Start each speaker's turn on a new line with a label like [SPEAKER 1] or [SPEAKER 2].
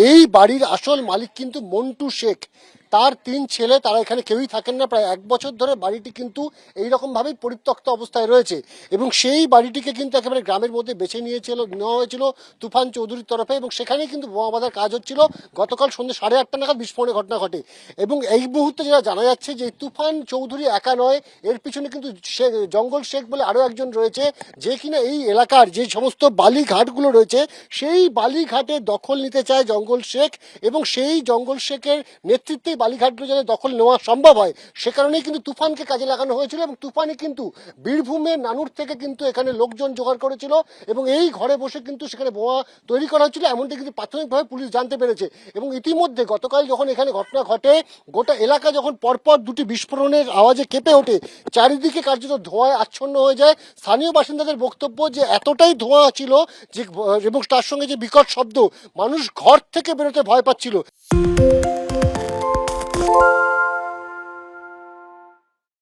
[SPEAKER 1] এই বাড়ির আসল মালিক কিন্তু মন্টু শেখ, তার 3 ছেলে, তারা এখানে কেউই থাকেন না। প্রায় 1 বছর ধরে বাড়িটি কিন্তু এইরকম ভাবেই পরিত্যক্ত অবস্থায় রয়েছে এবং সেই বাড়িটিকে কিন্তু একেবারে গ্রামের মধ্যে বেছে নেওয়া হয়েছিল তুফান চৌধুরীর তরফে এবং সেখানেই কিন্তু বোমা বাঁধার কাজ হচ্ছিল। গতকাল সন্ধ্যে 8:30 নাগাদ বিস্ফোরণের ঘটনা ঘটে এবং এই মুহূর্তে যেটা জানা যাচ্ছে যে তুফান চৌধুরী একা নয়, এর পিছনে কিন্তু জঙ্গল শেখ বলে আরও একজন রয়েছে, যে কিনা এই এলাকার যে সমস্ত বালিঘাটগুলো রয়েছে সেই বালিঘাটে দখল নিতে চায় জঙ্গল শেখ এবং সেই জঙ্গল শেখের নেতৃত্বে বালিঘাটগুলো যাতে দখল নেওয়া সম্ভব হয় সে কারণেই কিন্তু তুফানকে কাজে লাগানো হয়েছিল এবং তুফানই কিন্তু বীরভূমের নানুর থেকে কিন্তু এখানে লোকজন জোগাড় করেছিল এবং এই ঘরে বসে কিন্তু সেখানে বোমা তৈরি করা হচ্ছিল, এমনটি কিন্তু প্রাথমিকভাবে পুলিশ জানতে পেরেছে। এবং ইতিমধ্যে গতকাল যখন এখানে ঘটনা ঘটে, গোটা এলাকা যখন পরপর 2টি বিস্ফোরণের আওয়াজে কেঁপে ওঠে, চারিদিকে কার্যত ধোঁয়ায় আচ্ছন্ন হয়ে যায়। স্থানীয় বাসিন্দাদের বক্তব্য যে এতটাই ধোঁয়া ছিল যে এবং তার সঙ্গে যে বিকট শব্দ, মানুষ ঘর থেকে বেরোতে ভয় পাচ্ছিল।